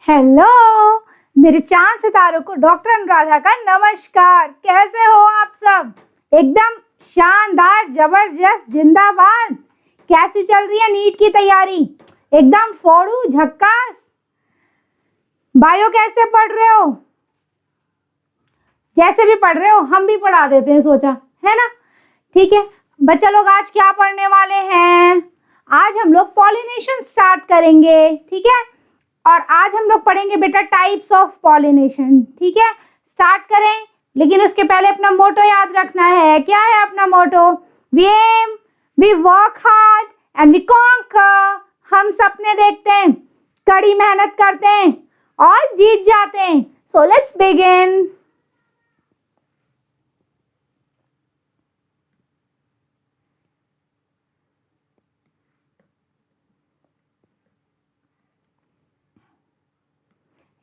Hello मेरे चांद सितारों को डॉक्टर अनुराधा का नमस्कार। कैसे हो आप सब? एकदम शानदार, जबरदस्त, जिंदाबाद। कैसी चल रही है नीट की तैयारी? एकदम फोड़ू झक्कास। बायो कैसे पढ़ रहे हो? जैसे भी पढ़ रहे हो हम भी पढ़ा देते हैं, सोचा है ना। ठीक है बच्चा लोग, आज क्या पढ़ने वाले हैं? आज हम लोग पॉलिनेशन स्टार्ट करेंगे। ठीक है, और आज हम लोग पढ़ेंगे बेटा टाइप्स ऑफ पॉलिनेशन। ठीक है, स्टार्ट करें, लेकिन उसके पहले अपना मोटो याद रखना है। क्या है अपना motto? We aim, we work hard and we conquer. हम सपने देखते हैं, कड़ी मेहनत करते हैं और जीत जाते हैं। So let's begin.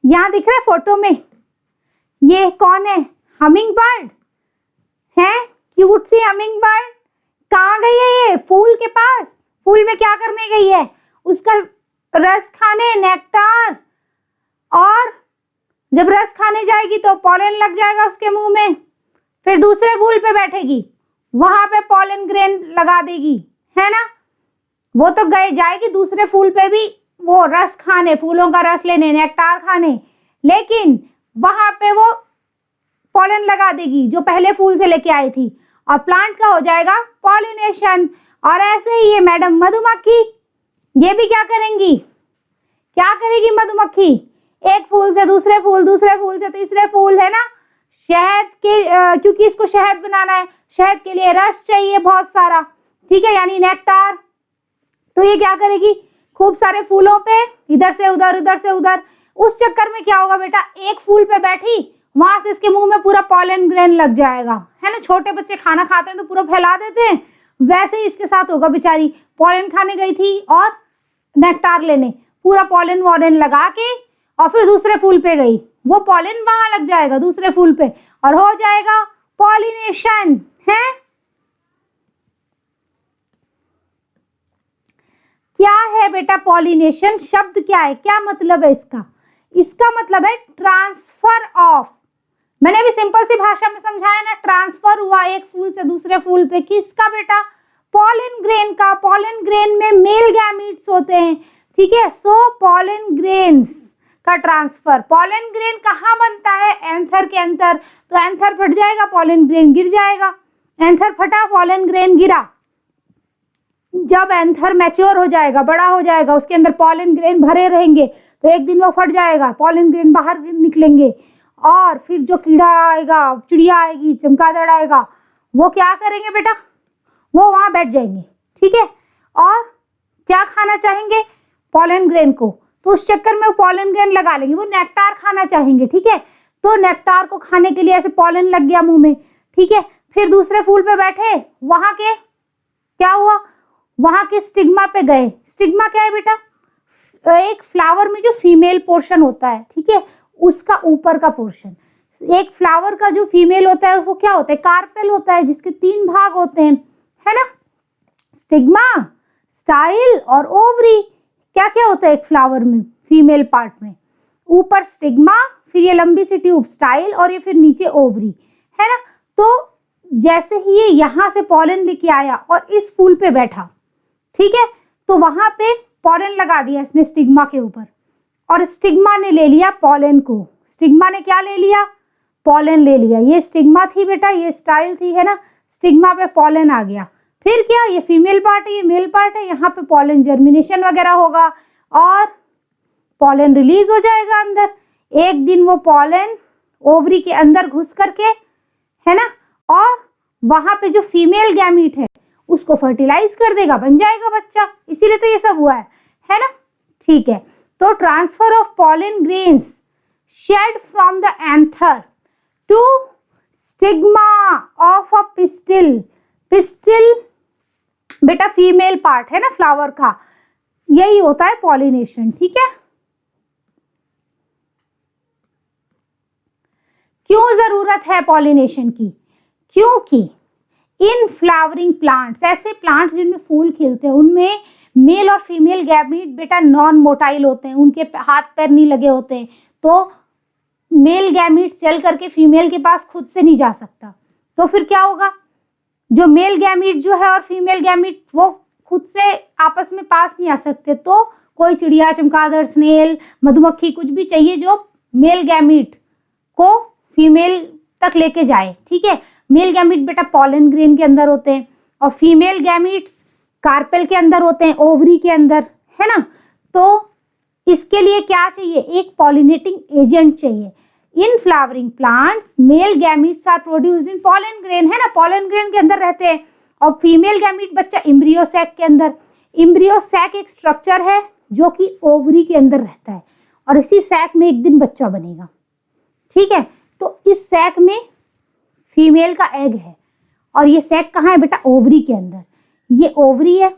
यहाँ दिख रहा है फोटो में, ये कौन है? हमिंग बर्ड है, क्यूट सी हमिंग बर्ड। कहाँ गई है ये? फूल के पास। फूल में क्या करने गई है? उसका रस खाने, नेक्टार। और जब रस खाने जाएगी तो पॉलन लग जाएगा उसके मुंह में। फिर दूसरे फूल पे बैठेगी, वहां पे पॉलन ग्रेन लगा देगी, है ना। वो तो गए जाएगी दूसरे फूल पे भी वो रस खाने, फूलों का रस लेने, नेक्टार खाने, लेकिन वहां पे वो पॉलन लगा देगी जो पहले फूल से लेके आई थी, और प्लांट का हो जाएगा पॉलिनेशन। और ऐसे ही ये मैडम मधुमक्खी, ये भी क्या करेंगी? क्या करेगी मधुमक्खी? एक फूल से दूसरे फूल, दूसरे फूल से तीसरे फूल, है ना। शहद के क्योंकि इसको शहद बनाना है, शहद के लिए रस चाहिए बहुत सारा। ठीक है, यानी नेक्टार। तो ये क्या करेगी? खूब सारे फूलों पे इधर से उधर, उधर से उधर। उस चक्कर में क्या होगा बेटा, एक फूल पे बैठी, वहां से इसके मुंह में पूरा पॉलन ग्रेन लग जाएगा, है ना। छोटे बच्चे खाना खाते हैं तो पूरा फैला देते हैं, वैसे ही इसके साथ होगा। बेचारी पॉलन खाने गई थी और नेक्टार लेने, पूरा पॉलन वॉलन लगा के, और फिर दूसरे फूल पे गई, वो पॉलन वहां लग जाएगा दूसरे फूल पे, और हो जाएगा पॉलिनेशन। है क्या है बेटा पॉलिनेशन? शब्द क्या है, क्या मतलब है इसका? इसका मतलब है ट्रांसफर ऑफ। मैंने भी सिंपल सी भाषा में समझाया ना, ट्रांसफर हुआ एक फूल से दूसरे फूल पे। किसका बेटा? पॉलन ग्रेन का। पॉलन ग्रेन में मेल गैमीट्स होते हैं। ठीक है, सो पॉलन ग्रेन्स का ट्रांसफर। पॉलन ग्रेन कहाँ बनता है? एंथर के अंदर। तो एंथर फट जाएगा, पॉलन ग्रेन गिर जाएगा। एंथर फटा, पॉलन ग्रेन गिरा। जब एंथर मैच्योर हो जाएगा, बड़ा हो जाएगा, उसके अंदर पॉलन ग्रेन भरे रहेंगे, तो एक दिन वो फट जाएगा, पॉलन ग्रेन बाहर निकलेंगे, और फिर जो कीड़ा आएगा, चिड़िया आएगी, चमगादड़ आएगा, वो क्या करेंगे बेटा? वो वहां बैठ जाएंगे। ठीक है, और क्या खाना चाहेंगे? पॉलन ग्रेन को। तो उस चक्कर में वो पॉलन ग्रेन लगा लेंगे, वो नेक्टार खाना चाहेंगे। ठीक है, तो नेक्टार को खाने के लिए ऐसे पॉलन लग गया मुंह में। ठीक है, फिर दूसरे फूल पे बैठे, वहां के क्या हुआ? वहां के स्टिग्मा पे गए। स्टिग्मा क्या है बेटा? एक फ्लावर में जो फीमेल पोर्शन होता है, ठीक है, उसका ऊपर का पोर्शन। एक फ्लावर का जो फीमेल होता है वो क्या होता है? कार्पेल होता है, जिसके 3 भाग होते हैं, है ना। स्टिग्मा, स्टाइल और ओवरी। क्या क्या होता है एक फ्लावर में, फीमेल पार्ट में? ऊपर स्टिग्मा, फिर ये लंबी सी ट्यूब स्टाइल, और ये फिर नीचे ओवरी, है ना। तो जैसे ही ये यहाँ से पॉलन लेके आया और इस फूल पे बैठा, ठीक है, तो वहां पे पॉलन लगा दिया इसने स्टिग्मा के ऊपर, और स्टिग्मा ने ले लिया पॉलन को। स्टिग्मा ने क्या ले लिया? पॉलन ले लिया। ये स्टिग्मा थी बेटा, ये स्टाइल थी, है ना। स्टिग्मा पे पॉलन आ गया। फिर क्या? ये फीमेल पार्ट है, ये मेल पार्ट है, यहाँ पे पॉलन जर्मिनेशन वगैरह होगा और पॉलन रिलीज हो जाएगा अंदर। एक दिन वो पॉलन ओवरी के अंदर घुस करके, है ना, और वहां पे जो फीमेल गैमीट है उसको फर्टिलाइज कर देगा, बन जाएगा बच्चा। इसीलिए तो ये सब हुआ है ना। ठीक है, तो transfer of pollen grains shed from the anther to stigma of a pistil. Pistil बेटा फीमेल पार्ट है ना फ्लावर का, यही होता है पॉलिनेशन। ठीक है, क्यों जरूरत है पॉलिनेशन की? क्योंकि इन फ्लावरिंग प्लांट्स, ऐसे प्लांट्स जिनमें फूल खिलते हैं, उनमें मेल और फीमेल गैमीट बेटा नॉन मोटाइल होते हैं, उनके हाथ पैर नहीं लगे होते हैं, तो मेल गैमीट चल करके फीमेल के पास खुद से नहीं जा सकता। तो फिर क्या होगा, जो मेल गैमीट जो है और फीमेल गैमीट वो खुद से आपस में पास नहीं आ सकते, तो कोई चिड़िया, चमगादड़, स्नेल, मधुमक्खी कुछ भी चाहिए जो मेल गैमीट को फीमेल तक लेके जाए। ठीक है, मेल गैमीट बेटा पॉलन ग्रेन के अंदर होते हैं और फीमेल गैमीट्स कार्पेल के अंदर होते हैं, ओवरी के अंदर, है ना। तो इसके लिए क्या चाहिए, एक पॉलिनेटिंग एजेंट चाहिए। In flowering plants male gametes are produced in pollen grain, है ना, पॉलन ग्रेन के अंदर रहते हैं, और फीमेल गैमीट बच्चा एम्ब्रियो सैक के अंदर। एम्ब्रियो सैक एक स्ट्रक्चर है जो कि ओवरी के अंदर रहता है और इसी सैक में एक दिन बच्चा बनेगा। ठीक है, तो इस सैक में फीमेल का एग है और ये सैक कहाँ है बेटा, ओवरी के अंदर। ये ओवरी है,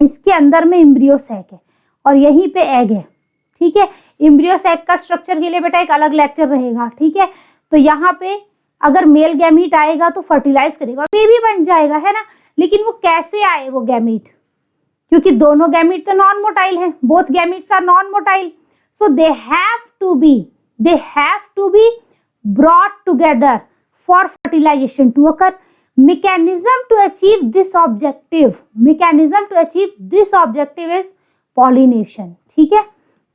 इसके अंदर में एम्ब्रियो सैक है और यहीं पे एग है। ठीक है, एम्ब्रियो सैक का स्ट्रक्चर के लिए बेटा एक अलग लेक्चर रहेगा। ठीक है, तो यहाँ पे अगर मेल गैमीट आएगा तो फर्टिलाइज करेगा, बेबी बन जाएगा, है ना। लेकिन वो कैसे आए वो गैमीट, क्योंकि दोनों गैमीट तो नॉन मोटाइल हैं, both gametes are non motile, so they have to be brought together for fertilisation to occur. mechanism to achieve this objective is pollination। ठीक है,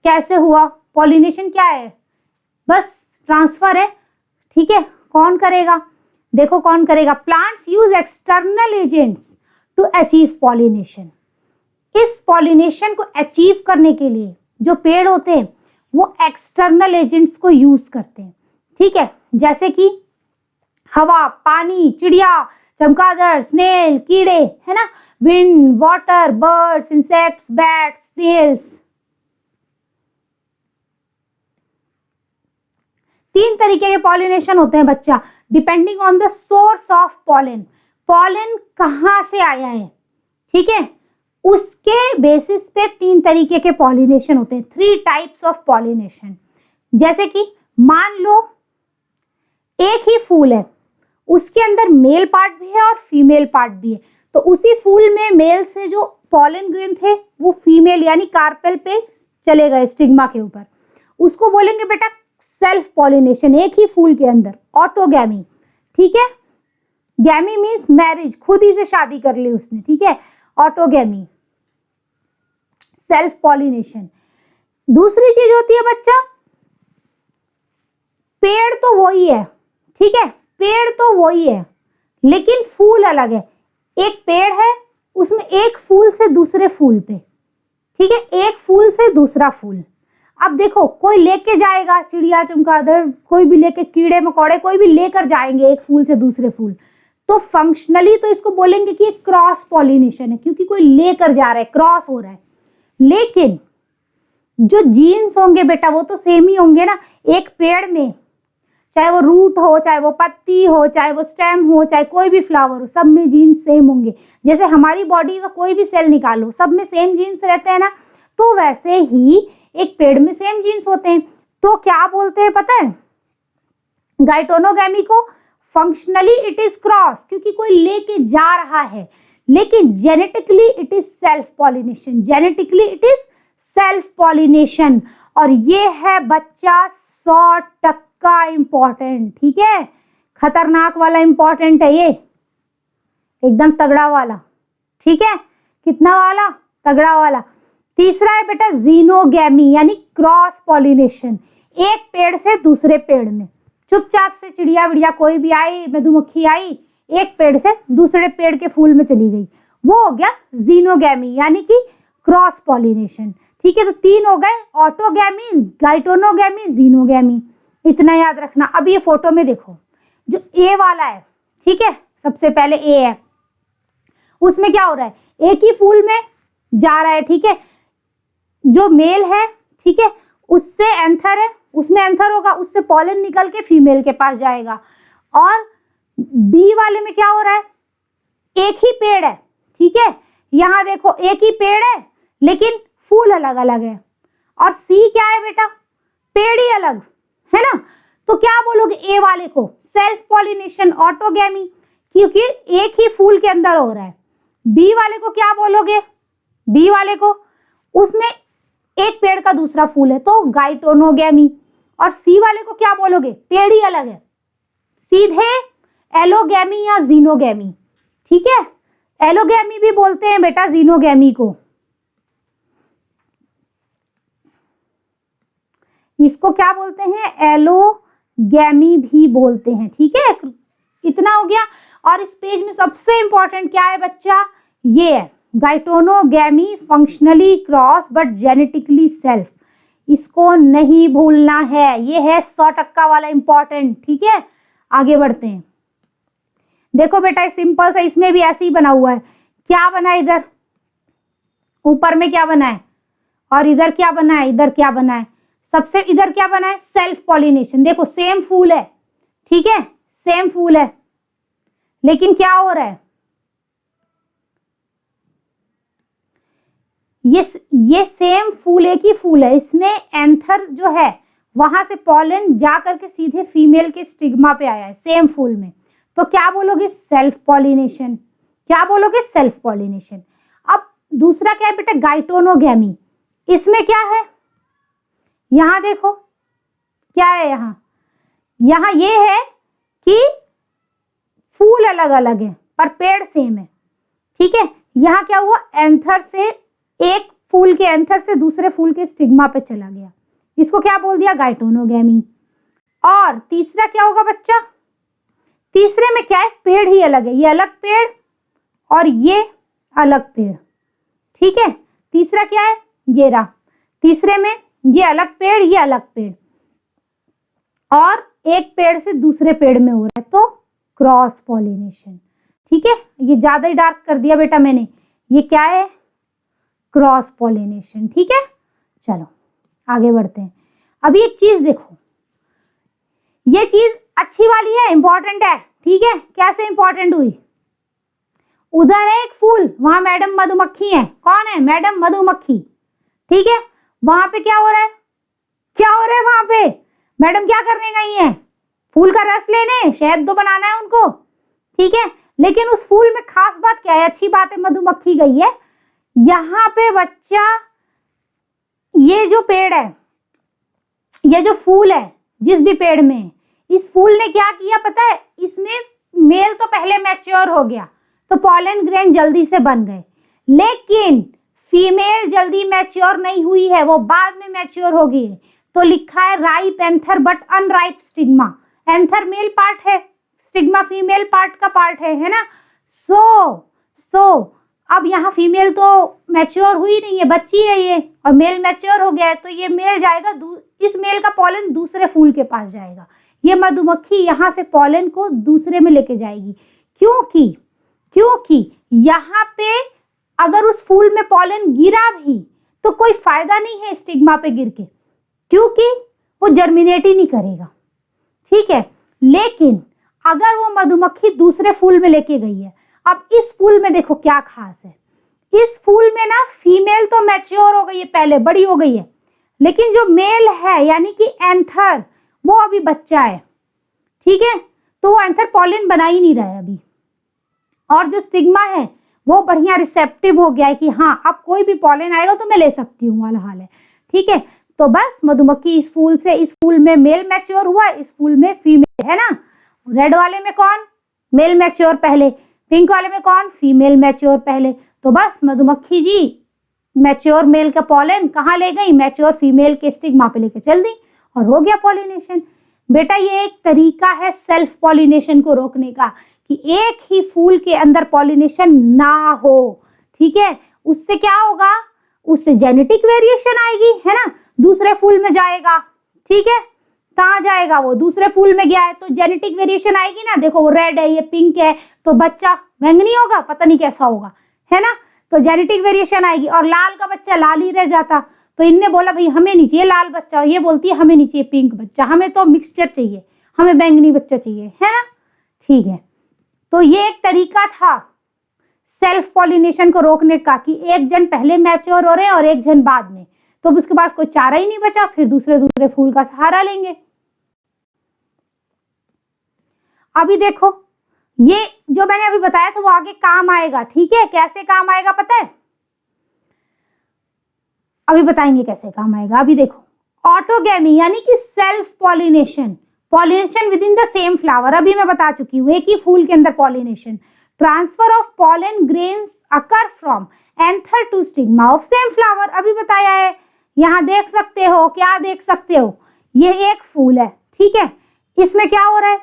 कैसे हुआ पॉलिनेशन, क्या है, बस ट्रांसफर है। ठीक है, कौन करेगा, देखो कौन करेगा, plants use external agents to achieve pollination. इस पॉलिनेशन को अचीव करने के लिए जो पेड़ होते हैं वो एक्सटर्नल एजेंट्स को यूज करते हैं। ठीक है, जैसे कि हवा, पानी, चिड़िया, चमगादड़, स्नेल, कीड़े, है ना, wind, water, birds, insects, bats, snails. 3 तरीके के पॉलिनेशन होते हैं बच्चा, depending on the source of pollen. Pollen कहाँ से आया है, ठीक है, उसके बेसिस पे 3 तरीके के पॉलिनेशन होते हैं, 3 टाइप्स ऑफ पॉलिनेशन। जैसे कि मान लो एक ही फूल है, उसके अंदर मेल पार्ट भी है और फीमेल पार्ट भी है, तो उसी फूल में मेल से जो पॉलन ग्रेन थे वो फीमेल यानी कार्पेल पे चले गए, स्टिग्मा के ऊपर, उसको बोलेंगे बेटा सेल्फ पॉलिनेशन। एक ही फूल के अंदर ऑटोगैमी। ठीक है, गैमी मीन्स मैरिज, खुद ही से शादी कर ली उसने। ठीक है, ऑटोगैमी, सेल्फ पॉलिनेशन। दूसरी चीज होती है बच्चा, पेड़ तो वही है, ठीक है, पेड़ तो वही है लेकिन फूल अलग है। एक पेड़ है, उसमें एक फूल से दूसरे फूल पे, ठीक है, एक फूल से दूसरा फूल। अब देखो कोई लेके जाएगा, चिड़िया, चमगादड़, कोई भी लेके, कीड़े मकोड़े, कोई भी लेकर जाएंगे एक फूल से दूसरे फूल, तो फंक्शनली तो इसको बोलेंगे कि क्रॉस पॉलिनेशन है, क्योंकि कोई लेकर जा रहा है, क्रॉस हो रहा है। लेकिन जो जीन्स होंगे बेटा वो तो सेम ही होंगे ना। एक पेड़ में चाहे वो रूट हो, चाहे वो पत्ती हो, चाहे वो स्टेम हो, चाहे कोई भी फ्लावर हो, सब में जीन्स सेम होंगे। जैसे हमारी बॉडी का कोई भी सेल निकालो, सब में सेम जीन्स रहते हैं ना, तो वैसे ही एक पेड़ में सेम जीन्स होते हैं। तो क्या बोलते हैं पता है, गाइटोनोगैमी को फंक्शनली इट इज क्रॉस, क्योंकि कोई लेके जा रहा है, लेकिन genetically it is self pollination. Genetically it is self pollination, और ये है बच्चा 100% इंपॉर्टेंट। ठीक है, खतरनाक वाला इंपॉर्टेंट है ये, एकदम तगड़ा वाला। ठीक है, कितना वाला, तगड़ा वाला। तीसरा है बेटा जीनोगैमी, यानी क्रॉस पॉलिनेशन। एक पेड़ से दूसरे पेड़ में, चुपचाप से चिड़िया विड़िया कोई भी आई, मधुमक्खी आई, एक पेड़ से दूसरे पेड़ के फूल में चली गई, वो हो गया जीनोगैमी, यानी कि क्रॉस पॉलिनेशन। ठीक है, तो 3 हो गए, ऑटोगैमी, गाइटोनोगैमी, जीनोगैमी। इतना याद रखना। अब ये फोटो में देखो, जो ए वाला है, ठीक है, सबसे पहले ए है, उसमें क्या हो रहा है, एक ही फूल में जा रहा है। ठीक है, जो मेल है, ठीक है, उससे एंथर है, उसमें एंथर होगा, उससे पॉलन निकल के फीमेल के पास जाएगा। और बी वाले में क्या हो रहा है, एक ही पेड़ है, ठीक है, यहां देखो एक ही पेड़ है लेकिन फूल अलग अलग है। और सी क्या है बेटा, पेड़ ही अलग है ना, तो क्या बोलोगे ए वाले को, सेल्फ पॉलिनेशन, ऑटोगैमी, क्योंकि एक ही फूल के अंदर हो रहा है। बी वाले को क्या बोलोगे, बी वाले को, उसमें एक पेड़ का दूसरा फूल है तो गाइटोनोगैमी। और सी वाले को क्या बोलोगे, पेड़ ही अलग है, सीधे एलोगैमी या जीनोगैमी। ठीक है, एलोगैमी भी बोलते हैं बेटा जीनोगैमी को, इसको क्या बोलते हैं, एलोगैमी भी बोलते हैं। ठीक है, इतना हो गया। और इस पेज में सबसे इंपॉर्टेंट क्या है बच्चा, ये है geitonogamy functionally cross but genetically self, इसको नहीं भूलना है, ये है 100% वाला इंपॉर्टेंट। ठीक है, आगे बढ़ते हैं। देखो बेटा सिंपल सा, इसमें भी ऐसे ही बना हुआ है, क्या बना है इधर, ऊपर में क्या बना है, और इधर क्या बना है, इधर क्या बना है, सबसे इधर क्या बना है, सेल्फ पॉलिनेशन। देखो सेम फूल है, ठीक है, सेम फूल है, लेकिन क्या हो रहा है, ये सेम फूल एक ही फूल है, इसमें एंथर जो है वहां से पॉलन जा करके सीधे फीमेल के स्टिग्मा पे आया है सेम फूल में, तो क्या बोलोगे, सेल्फ पॉलिनेशन। क्या बोलोगे, सेल्फ पॉलिनेशन। अब दूसरा क्या है बेटा, गाइटोनोगैमी, इसमें क्या है, यहां देखो क्या है, यहां ये है कि फूल अलग अलग है पर पेड़ सेम है। ठीक है, यहां क्या हुआ, एंथर से, एक फूल के एंथर से दूसरे फूल के स्टिग्मा पे चला गया, इसको क्या बोल दिया, गाइटोनोगैमी। और तीसरा क्या होगा बच्चा, तीसरे में क्या है, पेड़ ही अलग है, ये अलग पेड़ और ये अलग पेड़। ठीक है, तीसरा क्या है, ये रहा, तीसरे में ये अलग पेड़, ये अलग पेड़, और एक पेड़ से दूसरे पेड़ में हो रहा है, तो क्रॉस पॉलिनेशन। ठीक है, ये ज्यादा ही डार्क कर दिया बेटा मैंने, ये क्या है, क्रॉस पॉलिनेशन। ठीक है, चलो आगे बढ़ते हैं। अभी एक चीज देखो, ये चीज अच्छी वाली है, इंपॉर्टेंट है। ठीक है, कैसे इंपॉर्टेंट हुई, उधर है एक फूल, वहां मैडम मधुमक्खी है, कौन है, मैडम मधुमक्खी। ठीक है, वहां पे क्या हो रहा है, क्या हो रहा है वहां पे, मैडम क्या करने गई है, फूल का रस लेने, शहद तो बनाना है उनको। ठीक है, लेकिन उस फूल में खास बात क्या है, अच्छी बात है, मधुमक्खी गई है, यहाँ पे बच्चा ये जो पेड़ है, ये जो फूल है जिस भी पेड़ में, इस फूल ने क्या किया पता है, इसमें मेल तो पहले मैच्योर हो गया तो पॉलन ग्रेन जल्दी से बन गए, लेकिन फीमेल जल्दी मैच्योर नहीं हुई है, वो बाद में मैच्योर होगी। तो लिखा है ripe anther but unripe stigma, anther male part है, स्टिग्मा फीमेल पार्ट का पार्ट है ना। सो अब यहाँ फीमेल तो मैच्योर हुई नहीं है, बच्ची है ये, और मेल मैच्योर हो गया है, तो ये मेल जाएगा, इस मेल का पॉलन दूसरे फूल के पास जाएगा, ये मधुमक्खी यहाँ से पॉलन को दूसरे में लेके जाएगी, क्योंकि यहाँ पे अगर उस फूल में पॉलन गिरा भी तो कोई फायदा नहीं है स्टिग्मा पे गिर के, क्योंकि वो जर्मिनेट ही नहीं करेगा। ठीक है, लेकिन अगर वो मधुमक्खी दूसरे फूल में लेके गई है, अब इस फूल में देखो क्या खास है, इस फूल में ना फीमेल तो मैच्योर हो गई है, पहले बड़ी हो गई है, लेकिन जो मेल है यानी कि एंथर, वो अभी बच्चा है। ठीक है, तो वो एंथर पॉलन बना ही नहीं रहा है अभी, और जो स्टिग्मा है वो बढ़िया रिसेप्टिव हो गया है कि हाँ अब कोई भी पॉलन आएगा तो मैं ले सकती हूँ वाला हाल है। ठीक है, तो बस मधुमक्खी इस फूल से, इस फूल में मेल मैच्योर हुआ, इस फूल में फीमेल है ना, रेड वाले में कौन, मेल मैच्योर पहले, पिंक वाले में कौन, फीमेल मैच्योर पहले, तो बस मधुमक्खी जी मैच्योर मेल का पॉलन कहाँ ले गई, मैच्योर फीमेल के स्टिग्मा पे लेके चल दी और हो गया पॉलिनेशन। बेटा ये एक तरीका है सेल्फ पॉलिनेशन को रोकने का, कि एक ही फूल के अंदर पॉलिनेशन ना हो। ठीक है, उससे क्या होगा, उससे जेनेटिक वेरिएशन आएगी, है ना, दूसरे फूल में जाएगा। ठीक है, कहाँ जाएगा, वो दूसरे फूल में गया है तो जेनेटिक वेरिएशन आएगी ना, देखो वो रेड है, ये पिंक है, तो बच्चा बैंगनी होगा, पता नहीं कैसा होगा, है ना, तो जेनेटिक वेरिएशन आएगी, और लाल का बच्चा लाल ही रह जाता, तो इनने बोला भाई हमें नहीं चाहिए लाल बच्चा, और ये बोलती है हमें नहीं चाहिए पिंक बच्चा, हमें तो मिक्सचर चाहिए, हमें बैंगनी बच्चा चाहिए, है ना। ठीक है, तो ये एक तरीका था सेल्फ पॉलिनेशन को रोकने का, कि एक जन पहले मैच्योर हो रहे हैं और एक जन बाद में, तो उसके पास कोई चारा ही नहीं बचा, फिर दूसरे फूल का सहारा लेंगे। अभी देखो ये जो मैंने अभी बताया था वो आगे काम आएगा। ठीक है, कैसे काम आएगा पता है, अभी बताएंगे कैसे काम आएगा। अभी देखो, ऑटोगैमी यानी कि self pollination, pollination with in the same flower, अभी मैं बता चुकी हूँ, एक ही फूल के अंदर pollination. Transfer of pollen grains occur from anther to stigma of same flower, अभी बताया है। यहाँ देख सकते हो, क्या देख सकते हो, ये एक फूल है, ठीक है, इसमें क्या हो रहा है,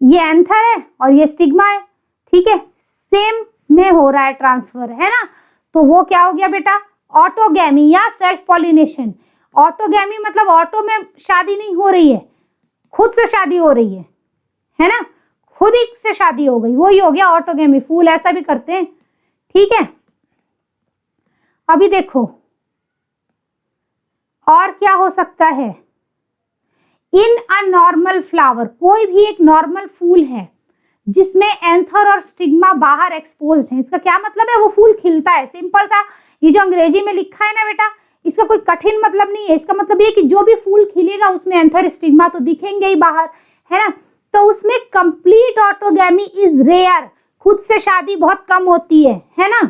ये एंथर है और ये स्टिग्मा है, ठीक है, सेम में हो रहा है ट्रांसफर, है ना। तो वो क्या हो गया बेटा, ऑटोगैमी या सेल्फ पॉलिनेशन। ऑटोगैमी मतलब ऑटो में शादी नहीं हो रही है, खुद से शादी हो रही है ना, खुद ही से शादी हो गई, वही हो गया ऑटोगैमी। फूल ऐसा भी करते हैं, ठीक है। अभी देखो और क्या हो सकता है, इन अ नॉर्मल फ्लावर, कोई भी एक नॉर्मल फूल है जिसमें एंथर और स्टिग्मा बाहर एक्सपोज्ड है, इसका क्या मतलब है, वो फूल खिलता है। सिंपल सा, ये जो अंग्रेजी में लिखा है ना बेटा, इसका कोई कठिन मतलब नहीं है। इसका मतलब ये कि जो भी फूल खिलेगा उसमें एंथर स्टिग्मा तो दिखेंगे ही बाहर, है ना। तो उसमें कंप्लीट ऑटोगैमी इज रेयर, खुद से शादी बहुत कम होती है ना।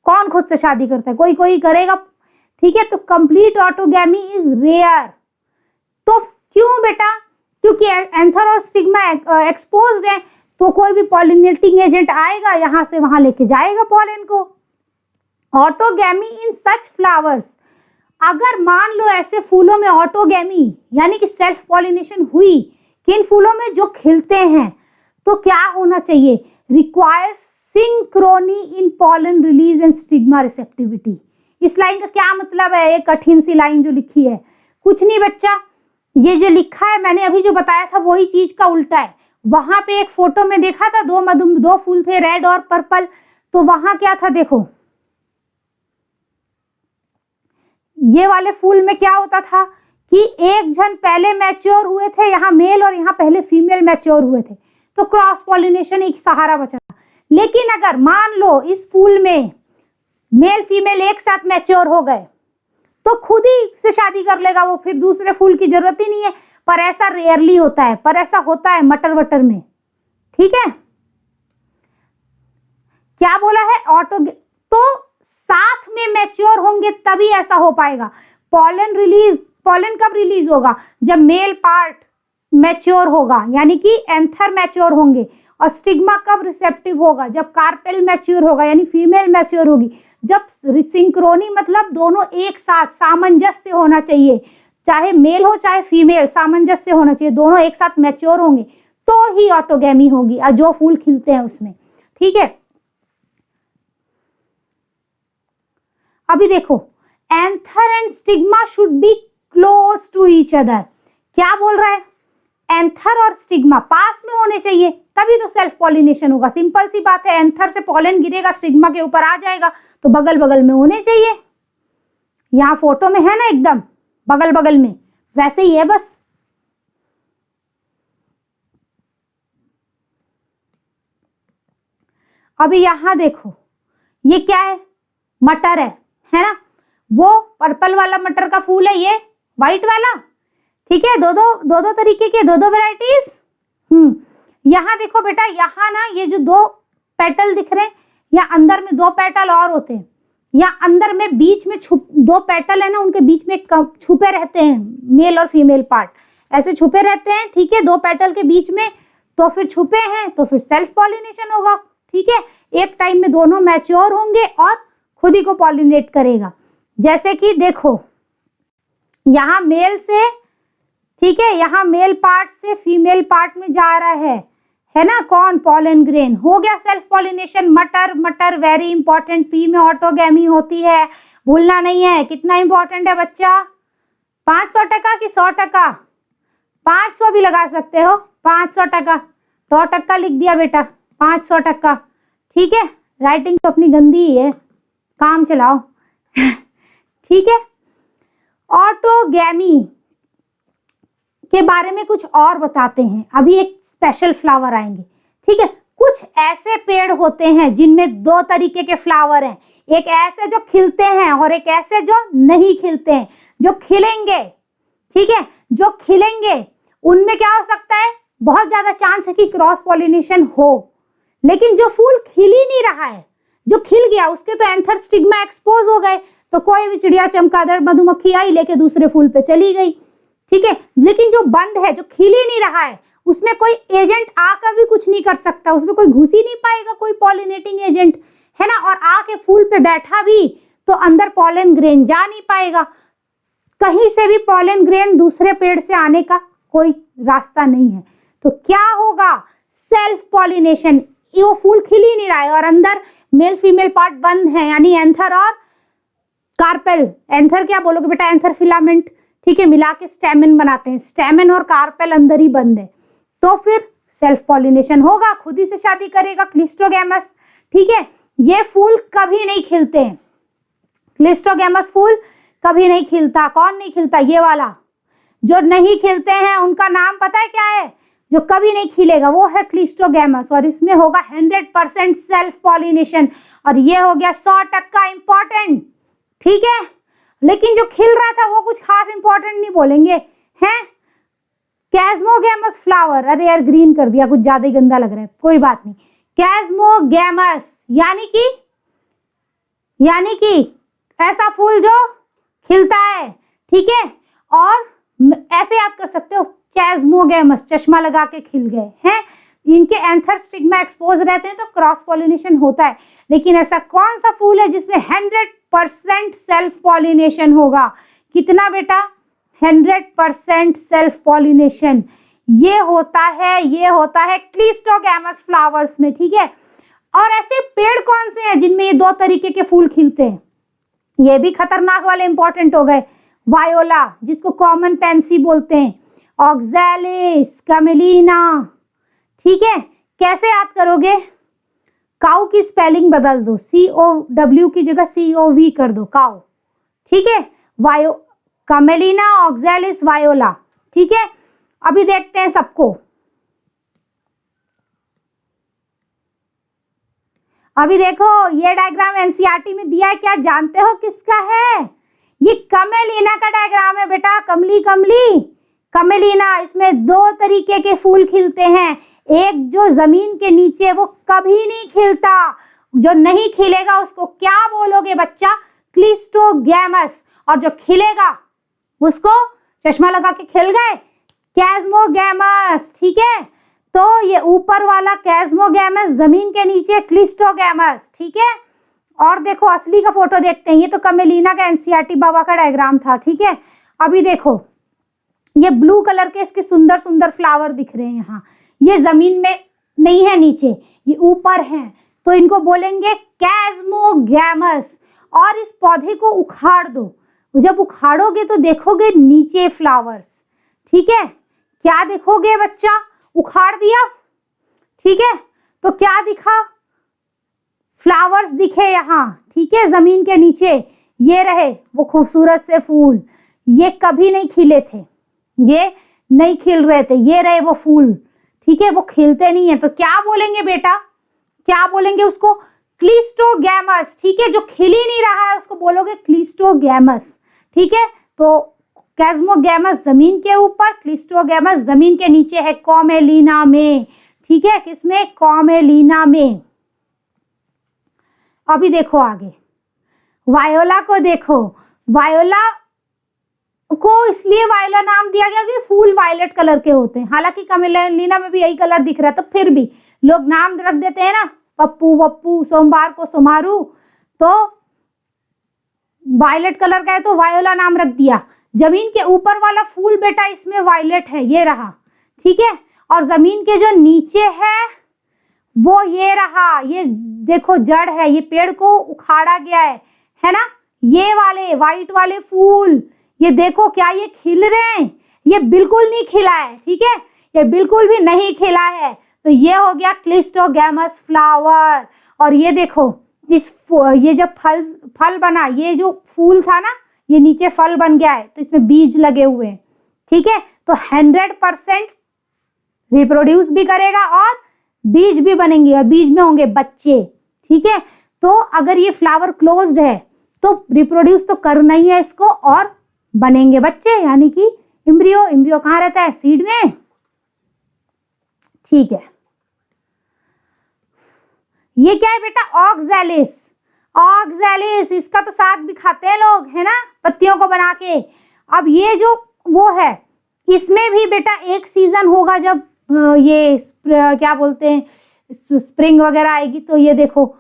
कौन खुद से शादी करता है, कोई कोई करेगा, ठीक है। तो कंप्लीट ऑटोगैमी इज रेयर। तो क्यों बेटा, क्योंकि एंथर और स्टिग्मा एक्सपोज्ड है, तो कोई भी पॉलिनेटिंग एजेंट आएगा, यहां से वहां लेके जाएगा पॉलन को। ऑटोगैमी इन सच फ्लावर्स, अगर मान लो ऐसे फूलों में ऑटोगैमी यानी कि सेल्फ पॉलिनेशन हुई, किन फूलों में, जो खिलते हैं, तो क्या होना चाहिए, requires synchrony in pollen release and stigma receptivity. इस लाइन का क्या मतलब है, एक कठिन सी लाइन जो लिखी है, कुछ नहीं बच्चा, ये जो लिखा है मैंने अभी जो बताया था वही चीज का उल्टा है। वहां पे एक फोटो में देखा था, दो फूल थे, रेड और पर्पल, तो वहां क्या था, देखो ये वाले फूल में क्या होता था कि एक जन पहले मैच्योर हुए थे, यहाँ मेल और यहाँ पहले फीमेल मैच्योर हुए थे, तो क्रॉस पॉलिनेशन एक सहारा बचा था। लेकिन अगर मान लो इस फूल में मेल फीमेल एक साथ मैच्योर हो गए, तो खुद ही से शादी कर लेगा वो, फिर दूसरे फूल की जरूरत ही नहीं है। पर ऐसा रेयरली होता है, पर ऐसा होता है मटर वटर में, ठीक है। क्या बोला है, ऑटो, तो साथ में मैच्योर होंगे तभी ऐसा हो पाएगा। पॉलन कब रिलीज होगा, जब मेल पार्ट मैच्योर होगा, यानी कि एंथर मैच्योर होंगे। और स्टिग्मा कब रिसेप्टिव होगा, जब कार्पेल मैच्योर होगा, यानी फीमेल मैच्योर होगी। जब सिंक्रोनी मतलब दोनों एक साथ, सामंजस्य होना चाहिए, चाहे मेल हो चाहे फीमेल, सामंजस्य होना चाहिए, दोनों एक साथ मैच्योर होंगे तो ही ऑटोगैमी होगी, और जो फूल खिलते हैं उसमें, ठीक है। अभी देखो, anther and stigma should be close to each other, क्या बोल रहा है, एंथर और स्टिग्मा पास में होने चाहिए, तभी तो सेल्फ पॉलिनेशन होगा। सिंपल सी बात है, एंथर से पॉलन गिरेगा, स्टिग्मा के ऊपर आ जाएगा, तो बगल बगल में होने चाहिए। यहाँ फोटो में है ना, एकदम बगल बगल में, वैसे ही है बस। अभी यहाँ देखो, ये क्या है, मटर है ना, वो पर्पल वाला मटर का फूल है, ये व्हाइट वाला, ठीक है। दो तरीके के, दो वैरायटीज। यहाँ देखो बेटा, यहाँ ना ये जो दो पेटल दिख रहे हैं, या अंदर में दो पेटल और होते हैं, या अंदर में बीच में दो पेटल है ना, उनके बीच में छुपे रहते हैं मेल और फीमेल पार्ट, ऐसे छुपे रहते हैं, ठीक है, दो पेटल के बीच में, तो फिर छुपे हैं, तो फिर सेल्फ पॉलिनेशन होगा, ठीक है। एक टाइम में दोनों मैच्योर होंगे और खुद ही को पॉलिनेट करेगा। जैसे कि देखो, यहाँ मेल से, ठीक है, यहाँ मेल पार्ट से फीमेल पार्ट में जा रहा है ना, कौन, पॉलन ग्रेन, हो गया सेल्फ पॉलिनेशन। मटर वेरी इंपॉर्टेंट, पी में ऑटोगैमी होती है, भूलना नहीं है। कितना इंपॉर्टेंट है बच्चा, 500% कि 100%, 500 भी लगा सकते हो, 500%, 100% लिख दिया बेटा, 500%, ठीक है। राइटिंग तो अपनी गंदी ही है, काम चलाओ ठीक है। ऑटोगैमी के बारे में कुछ और बताते हैं, अभी एक स्पेशल फ्लावर आएंगे, ठीक है। कुछ ऐसे पेड़ होते हैं जिनमें दो तरीके के फ्लावर हैं, एक ऐसे जो खिलते हैं और एक ऐसे जो नहीं खिलते हैं। जो खिलेंगे, ठीक है, जो खिलेंगे उनमें क्या हो सकता है, बहुत ज्यादा चांस है कि क्रॉस पॉलिनेशन हो। लेकिन जो फूल खिल ही नहीं रहा है, जो खिल गया, उसके तो एंथर स्टिग्मा एक्सपोज हो गए, तो कोई भी चिड़िया, चमगादड़, मधुमक्खी आई लेके दूसरे फूल पे चली गई, ठीक है। लेकिन जो बंद है, जो खिल ही नहीं रहा है, उसमें कोई एजेंट आकर भी कुछ नहीं कर सकता, उसमें कोई घुस ही नहीं पाएगा, कोई पॉलिनेटिंग एजेंट, है ना। और आके फूल पे बैठा भी तो अंदर पॉलन ग्रेन जा नहीं पाएगा, कहीं से भी पॉलन ग्रेन दूसरे पेड़ से आने का कोई रास्ता नहीं है। तो क्या होगा, सेल्फ पॉलिनेशन। वो फूल खिल ही नहीं रहा है और अंदर मेल फीमेल पार्ट बंद है, यानी एंथर और कार्पेल। एंथर क्या बोलोगे बेटा, एंथर फिलामेंट, ठीक है, मिला के स्टेमन बनाते हैं, स्टेमन और कार्पेल अंदर ही बंद है। तो फिर सेल्फ पॉलिनेशन होगा, खुद ही से शादी करेगा क्लिस्टोगैमस, ठीक है। ये फूल कभी नहीं खिलते हैं, क्लिस्टोगैमस फूल कभी नहीं खिलता। कौन नहीं खिलता, ये वाला। जो नहीं खिलते हैं उनका नाम पता है क्या है, जो कभी नहीं खिलेगा वो है क्लिस्टोगैमस, और इसमें होगा 100% सेल्फ पॉलिनेशन। और ये हो गया 100% इंपॉर्टेंट, ठीक है। लेकिन जो खिल रहा था वो कुछ खास इंपॉर्टेंट नहीं बोलेंगे, हैं। कैस्मोगैमस फ्लावर, अरे यार ग्रीन कर दिया, कुछ ज्यादा ही गंदा लग रहा है, कोई बात नहीं। कैस्मोगैमस यानी कि ऐसा फूल जो खिलता है, ठीक है। और ऐसे याद कर सकते हो, चैस्मोगैमस, चश्मा लगा के खिल गए हैं। इनके एंथर स्टिग्मा एक्सपोज रहते हैं तो क्रॉस पॉलिनेशन होता है। लेकिन ऐसा कौन सा फूल है जिसमें 100% सेल्फ पॉलिनेशन होगा? कितना बेटा? 100% सेल्फ पॉलिनेशन। ये होता है क्लिस्टोगैमस फ्लावर्स में, ठीक है। और ऐसे पेड़ कौन से हैं जिनमें ये दो तरीके के फूल खिलते हैं? ये भी खतरनाक वाले इंपॉर्टेंट हो गए। वायोला, जिसको कॉमन पेंसी बोलते हैं, ऑक्सैलिस, कैमेलिना, ठीक है। कैसे याद करोगे? काउ की स्पेलिंग बदल दो, COW की जगह COV कर दो, काउ, ठीक है। कैमेलिना, ऑक्सैलिस, वायोला, ठीक है। अभी देखते हैं सबको। अभी देखो, ये डायग्राम एनसीईआरटी में दिया है, क्या जानते हो किसका है? ये कैमेलिना का डायग्राम है बेटा, कैमेलिना। इसमें दो तरीके के फूल खिलते हैं। एक जो जमीन के नीचे, वो कभी नहीं खिलता, जो नहीं खिलेगा उसको क्या बोलोगे बच्चा? क्लिस्टोगैमस। और जो खिलेगा उसको, चश्मा लगा के खिल गए, कैस्मोगैमस, ठीक है। तो ये ऊपर वाला कैस्मोगैमस, जमीन के नीचे क्लिस्टोगैमस, ठीक है। और देखो असली का फोटो देखते हैं। ये तो कैमेलिना का एनसीईआरटी बाबा का डायग्राम था, ठीक है। अभी देखो, ये ब्लू कलर के इसके सुंदर सुंदर फ्लावर दिख रहे हैं यहाँ। ये जमीन में नहीं है, नीचे, ये ऊपर हैं, तो इनको बोलेंगे कैस्मोगैमस। और इस पौधे को उखाड़ दो, जब उखाड़ोगे तो देखोगे नीचे फ्लावर्स, ठीक है। क्या देखोगे बच्चा? उखाड़ दिया, ठीक है, तो क्या दिखा? फ्लावर्स दिखे यहाँ, ठीक है, जमीन के नीचे। ये रहे वो खूबसूरत से फूल, ये कभी नहीं खिले थे, ये नहीं खिल रहे थे, ये रहे वो फूल, ठीक है, वो खिलते नहीं है। तो क्या बोलेंगे बेटा? क्या बोलेंगे उसको? क्लिस्टोगैमस, ठीक है। जो खिल ही नहीं रहा है उसको बोलोगे क्लिस्टोगैमस, ठीक है। तो कैस्मोगैमस जमीन के ऊपर, क्लिस्टोगैमस जमीन के नीचे है, कॉमेलिना में, ठीक है। किसमें? कॉमेलिना में। अभी देखो आगे, वायोला को देखो। वायोला को इसलिए वायोला नाम दिया गया कि फूल वायलेट कलर के होते हैं। हालांकि कैमेलिना में भी यही कलर दिख रहा है, तो फिर भी लोग नाम रख देते हैं ना, पप्पू वप्पू, सोमवार को सोमारू, तो वायलेट कलर का है तो वायोला नाम रख दिया। जमीन के ऊपर वाला फूल बेटा इसमें वायलेट है, ये रहा, ठीक है। और जमीन के जो नीचे है वो ये रहा, ये देखो जड़ है, ये पेड़ को उखाड़ा गया है ना। ये वाले व्हाइट वाले फूल, ये देखो क्या ये खिल रहे हैं? ये बिल्कुल नहीं खिला है, ठीक है, ये बिल्कुल भी नहीं खिला है। तो ये हो गया क्लिस्टोगैमस फ्लावर। और ये देखो, ये जब फल बना, ये जो फूल था ना, ये नीचे फल बन गया है, तो इसमें बीज लगे हुए हैं, ठीक है। तो 100% रिप्रोड्यूस भी करेगा और बीज भी बनेंगे, और बीज में होंगे बच्चे, ठीक है। तो अगर ये फ्लावर क्लोज्ड है तो रिप्रोड्यूस तो करना ही है इसको, और बनेंगे बच्चे, यानी कि एम्ब्रियो कहाँ रहता है? सीड में, ठीक है। ये क्या है बेटा? ऑक्सैलिस। ऑक्सैलिस, इसका तो साग भी खाते हैं लोग, है ना, पत्तियों को बना के। अब ये जो वो है, इसमें भी बेटा एक सीजन होगा जब ये क्या बोलते हैं स्प्रिंग वगैरह आएगी, तो ये देखो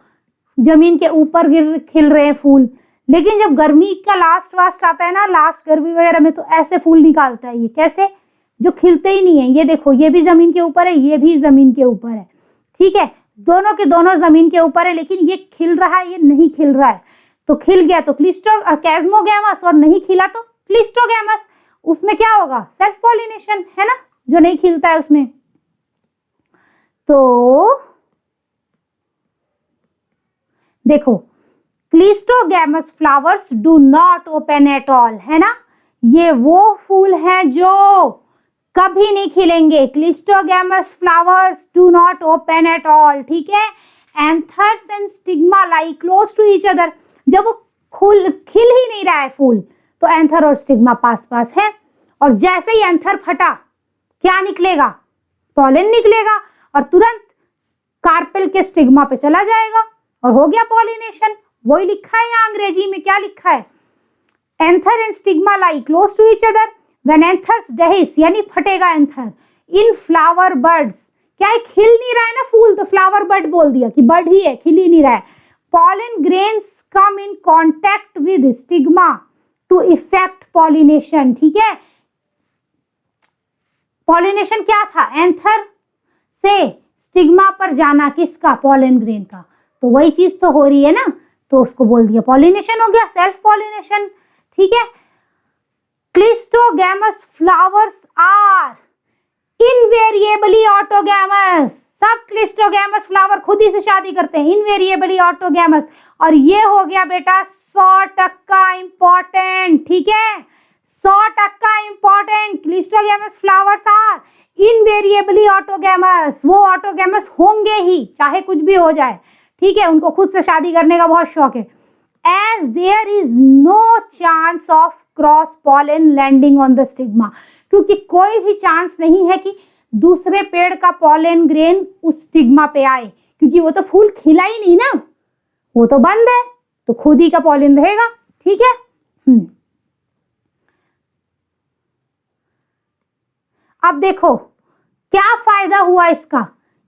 जमीन के ऊपर खिल रहे हैं फूल। लेकिन जब गर्मी का लास्ट वास्ट आता है ना, लास्ट गर्मी वगैरह में, तो ऐसे फूल निकालता है ये। कैसे? जो खिलते ही नहीं है। ये देखो, ये भी जमीन के ऊपर है, ये भी जमीन के ऊपर है, ठीक है, दोनों के दोनों जमीन के ऊपर है, लेकिन ये खिल रहा है, ये नहीं खिल रहा है। तो खिल गया तो कैस्मोगैमस, और नहीं खिला तो क्लिस्टोगैमस। उसमें क्या होगा? सेल्फ पॉलिनेशन, है ना, जो नहीं खिलता है उसमें। तो देखो, cleistogamous flowers do not open at all, है ना, ये वो फूल हैं जो कभी नहीं खिलेंगे। Cleistogamous flowers do not open at all, ठीक है। Anthers and stigma lie close to each other, जब वो खिल ही नहीं रहा है फूल, तो एंथर और स्टिग्मा पास पास है, और जैसे ही एंथर फटा, क्या निकलेगा? पॉलन निकलेगा, और तुरंत कार्पेल के स्टिग्मा पे चला जाएगा, और हो गया पॉलिनेशन। वही लिखा है यहाँ अंग्रेजी में, क्या लिखा है? Anther and stigma lie close to each other when anthers dehisce, यानी फटेगा एंथर, इन फ्लावर बर्ड्स, क्या है, खिल नहीं रहा है ना फूल, तो फ्लावर बर्ड बोल दिया कि बर्ड ही है, खिल ही नहीं रहा है। Pollen grains come in contact with stigma to effect pollination, ठीक है। पॉलिनेशन क्या था? एंथर से स्टिग्मा पर जाना, किसका? पॉलन ग्रेन का। तो वही चीज तो हो रही है ना, तो उसको बोल दिया पॉलिनेशन हो गया, सेल्फ पॉलिनेशन, ठीक है। क्लिस्टोगैमस फ्लावर्स आर इनवेरिएबली ऑटोगैमस, सब क्लिस्टोगैमस फ्लावर खुद ही से शादी करते हैं, इनवेरिएबली ऑटोगैमस। और ये हो गया बेटा 100% इंपॉर्टेंट, ठीक है, 100% important. Cleistogamous flowers are invariably autogamous, वो ऑटोगैमस होंगे ही, चाहे कुछ भी हो जाए, ठीक है, उनको खुद से शादी करने का बहुत शौक है। As there is no chance of cross pollen landing on the stigma, क्योंकि कोई भी चांस नहीं है कि दूसरे पेड़ का पॉलन ग्रेन उस स्टिग्मा पे आए, क्योंकि वो तो फूल खिला ही नहीं ना, वो तो बंद है, तो खुद ही का पॉलन रहेगा, ठीक है। अब देखो क्या फायदा हुआ इसका,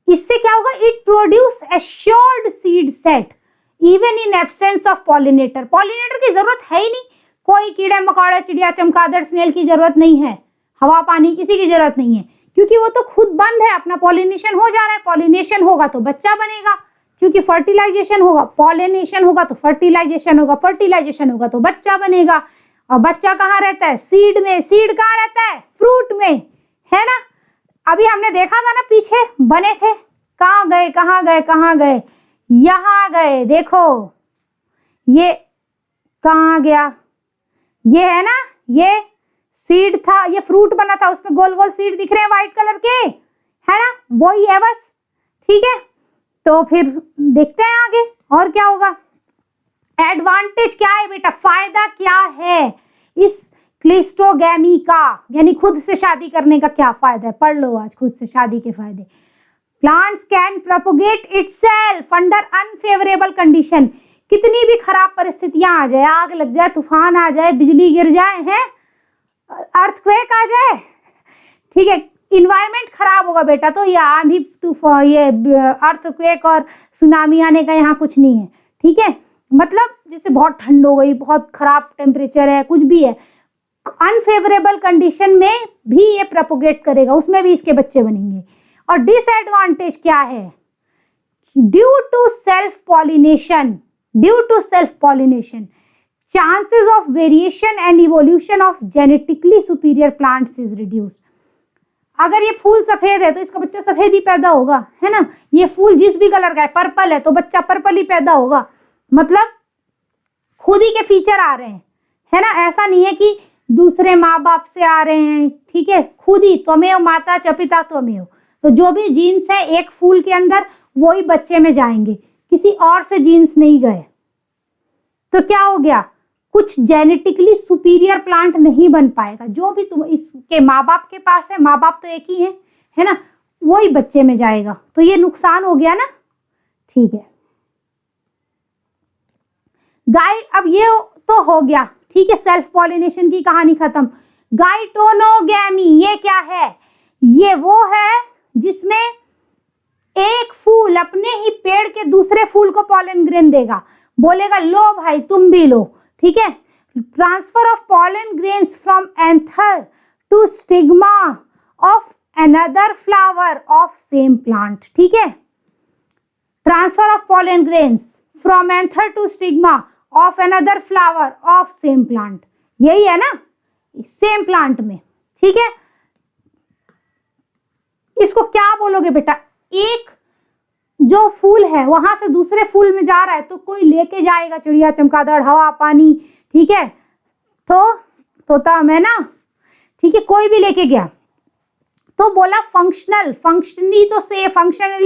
इससे क्या होगा? It produce assured seed set even in absence of pollinator. Pollinator की जरूरत है ही नहीं, कोई कीड़े मकोड़े चिड़िया चमगादड़ स्नेल की जरूरत नहीं है, हवा पानी किसी की जरूरत नहीं है, क्योंकि वो तो खुद बंद है, अपना पॉलिनेशन हो जा रहा है। पॉलिनेशन होगा तो बच्चा बनेगा, क्योंकि फर्टिलाइजेशन होगा, पॉलिनेशन होगा तो फर्टिलाइजेशन होगा, फर्टिलाइजेशन होगा तो बच्चा बनेगा। और बच्चा कहाँ रहता है? सीड में। सीड कहाँ रहता है? फ्रूट में, है ना। अभी हमने देखा था ना, पीछे बने थे, कहाँ गए, कहाँ गए, कहाँ गए? यहाँ गए, देखो ये कहाँ गया? ये है ना, ये सीड था, ये फ्रूट बना था, उसमें गोल गोल सीड दिख रहे हैं व्हाइट कलर के, है ना, वही है बस, ठीक है। तो फिर देखते हैं आगे और क्या होगा। एडवांटेज क्या है बेटा, फायदा क्या है इस क्लिस्टोगैमी का, यानी खुद से शादी करने का क्या फायदा है? पढ़ लो आज खुद से शादी के फायदे। Plants can propagate itself under unfavourable condition, कितनी भी खराब परिस्थितियां आ जाए, आग लग जाए, तूफान आ जाए, बिजली गिर जाए, है, अर्थक्वेक आ जाए, ठीक है, इन्वायरमेंट खराब होगा बेटा, तो ये आंधी तूफान, ये अर्थक्वेक और सुनामी आने का यहाँ कुछ नहीं है, ठीक है। मतलब जैसे बहुत ठंड हो गई, बहुत खराब टेम्परेचर है, कुछ भी है, अनफेवरेबल कंडीशन में भी ये प्रोपोगेट करेगा, उसमें भी इसके बच्चे बनेंगे। और डिसएडवांटेज क्या है? Due to self pollination chances of variation and evolution of genetically superior plants is reduced। अगर ये फूल सफेद है तो इसका बच्चा सफेद ही पैदा होगा, है ना। ये फूल जिस भी कलर का है, पर्पल है तो बच्चा पर्पल ही पैदा होगा, मतलब खुद ही के फीचर आ रहे हैं, है ना। ऐसा नहीं है कि दूसरे माँ बाप से आ रहे हैं, ठीक है, खुद ही त्वमेव माता च पिता त्वमेव, तो जो भी जीन्स है एक फूल के अंदर वही बच्चे में जाएंगे, किसी और से जीन्स नहीं गए। तो क्या हो गया? कुछ जेनेटिकली सुपीरियर प्लांट नहीं बन पाएगा, जो भी तुम इसके माँ बाप के पास है, माँ बाप तो एक ही है ना, वही बच्चे में जाएगा, तो ये नुकसान हो गया ना, ठीक है। अब ये तो हो गया, ठीक है, सेल्फ पॉलिनेशन की कहानी खत्म। गाइटोनोगैमी ये क्या है? ये वो है जिसमें एक फूल अपने ही पेड़ के दूसरे फूल को पॉलन ग्रेन देगा, बोलेगा लो भाई तुम भी लो, ठीक है। Transfer of pollen grains from anther to stigma of another flower of same plant, ठीक है। Transfer of pollen grains from anther to stigma of another flower of same plant, यही है ना, सेम प्लांट में, ठीक है। इसको क्या बोलोगे बेटा? एक जो फूल है वहां से दूसरे फूल में जा रहा है तो कोई लेके जाएगा, चिड़िया, चमगादड़, हवा, पानी, ठीक है, तो तोता, मैं ना, ठीक है, कोई भी लेके गया। तो बोला फंक्शनली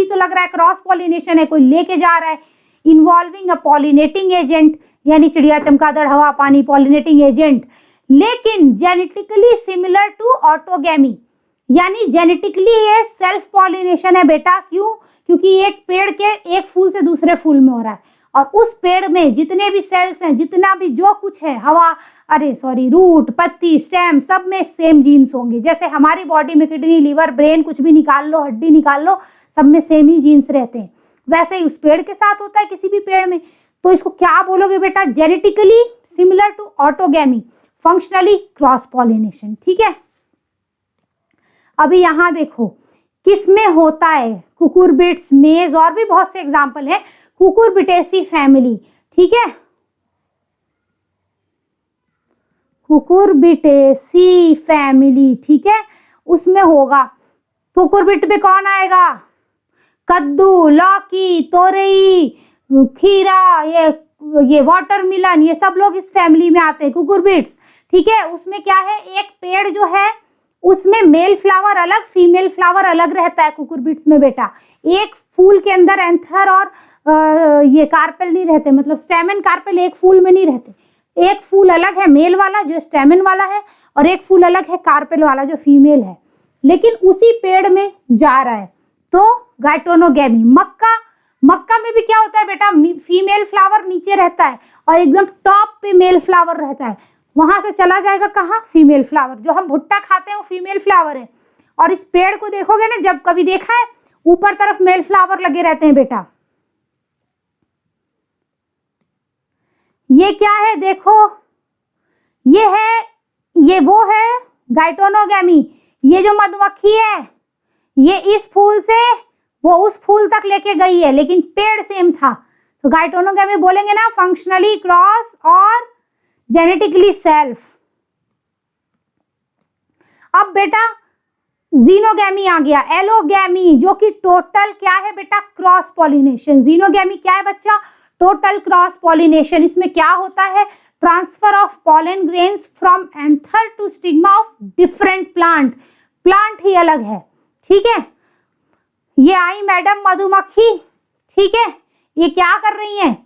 तो लग रहा है क्रॉस पॉलिनेशन है, कोई लेके जा रहा है, इन्वॉल्विंग अ पॉलिनेटिंग एजेंट, यानी चिड़िया, चमगादड़, हवा, पानी, पॉलिनेटिंग एजेंट, लेकिन जेनेटिकली सिमिलर टू ऑटोगैमी, यानी जेनेटिकली ये सेल्फ पॉलिनेशन है बेटा। क्यों? क्योंकि एक पेड़ के एक फूल से दूसरे फूल में हो रहा है, और उस पेड़ में जितने भी सेल्स हैं, जितना भी जो कुछ है, रूट, पत्ती, स्टेम, सब में सेम जीन्स होंगे। जैसे हमारी बॉडी में किडनी, लीवर, ब्रेन, कुछ भी निकाल लो, हड्डी निकाल लो, सब में सेम ही जीन्स रहते हैं। वैसे ही उस पेड़ के साथ होता है, किसी भी पेड़ में। तो इसको क्या बोलोगे बेटा? Genetically similar to autogamy, functionally cross pollination, ठीक है। अभी यहां देखो किस में होता है, कुकुरबिट्स, मेज, और भी बहुत से एग्जाम्पल है। कुकुरबिटेसी फैमिली, ठीक है, कुकुरबिटेसी फैमिली, ठीक है, उसमें होगा। कुकुरबिट पे कौन आएगा? कद्दू, लौकी, तोरई, खीरा, ये वाटरमेलन, ये सब लोग इस फैमिली में आते हैं, कुकुरबिट्स, ठीक है। उसमें क्या है, एक पेड़ जो है उसमें मेल फ्लावर अलग, फीमेल फ्लावर अलग रहता है कुकुरबिट्स में बेटा। एक फूल के अंदर एंथर और ये कार्पेल नहीं रहते, मतलब स्टेमन, कार्पेल एक फूल में नहीं रहते। एक फूल अलग है मेल वाला जो स्टेमन वाला है, और एक फूल अलग है कार्पेल वाला जो फीमेल है, लेकिन उसी पेड़ में जा रहा है। तो गाइटोनोगैमी। मक्का में भी क्या होता है बेटा? फीमेल फ्लावर नीचे रहता है और एकदम टॉप पे मेल फ्लावर रहता है, वहां से चला जाएगा कहाँ? Female flower. जो हम भुट्टा खाते हैं वो फीमेल फ्लावर है, और इस पेड़ को देखोगे ना, जब कभी देखा है, ऊपर तरफ मेल फ्लावर लगे रहते हैं बेटा। ये क्या है देखो, ये वो है गाइटोनोगैमी। ये जो मधुमक्खी है, ये इस फूल से वो उस फूल तक लेके गई है, लेकिन पेड़ सेम था, तो गाइटोनोगैमी बोलेंगे ना, फंक्शनली क्रॉस और जेनेटिकली सेल्फ। अब बेटा जीनोगैमी आ गया, एलोगैमी, जो कि टोटल क्या है बेटा? Cross pollination. जीनोगैमी क्या है बच्चा? Total cross pollination. इसमें क्या होता है? Transfer of pollen grains from anther to stigma of different plant, plant ही अलग है, ठीक है। ये आई मैडम मधुमक्खी, ठीक है, ये क्या कर रही हैं?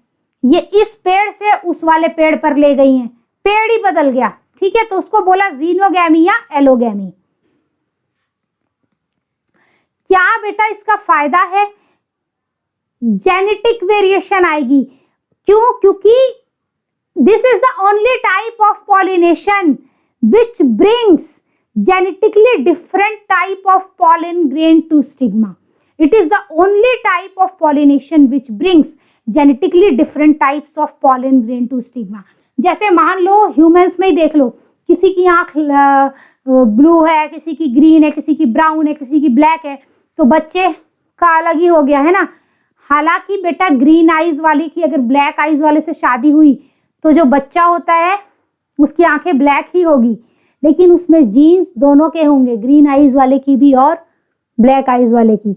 ये इस पेड़ से उस वाले पेड़ पर ले गई हैं, पेड़ ही बदल गया, ठीक है, तो उसको बोला जीनोगैमी या एलोगैमी। क्या बेटा इसका फायदा है? जेनेटिक वेरिएशन आएगी। क्यों? क्योंकि this is the only type of pollination which brings genetically different type of pollen grain to stigma. It is the only type of pollination which brings genetically different types of pollen grain to stigma. जैसे मान लो humans में ही देख लो, किसी की आंख blue है, किसी की ग्रीन है, किसी की ब्राउन है, किसी की ब्लैक है, तो बच्चे का अलग ही हो गया है ना। हालांकि बेटा ग्रीन आईज वाली की अगर ब्लैक आईज वाले से शादी हुई तो जो बच्चा होता है उसकी आंखें ब्लैक ही होगी, लेकिन उसमें जीन्स दोनों के होंगे, ग्रीन आईज वाले की भी और ब्लैक आईज वाले की,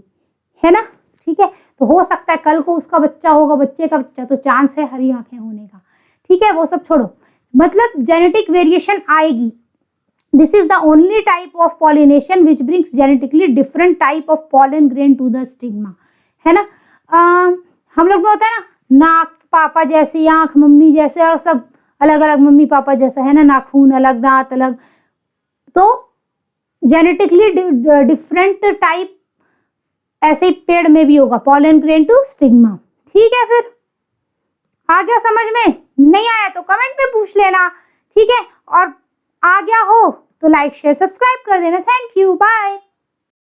है ना, ठीक है। तो हो सकता है कल को उसका बच्चा होगा, बच्चे का बच्चा, तो चांस है हरी आंखें होने का, ठीक है, वो सब छोड़ो, मतलब जेनेटिक वेरिएशन आएगी। This is the only type of pollination which brings genetically different type of pollen grain to the stigma, है ना। हम लोग में होता है ना, नाक पापा जैसी, आंख मम्मी जैसे, और सब अलग अलग मम्मी पापा जैसा, है ना, नाखून अलग, दांत अलग, तो जेनेटिकली डिफरेंट टाइप ऐसे ही पेड़ में भी होगा, पॉलन ग्रेन टू स्टिग्मा, ठीक है। फिर आ गया समझ में? नहीं आया तो कमेंट में पूछ लेना, ठीक है? और आ गया हो तो लाइक शेयर सब्सक्राइब कर देना। Thank you, bye.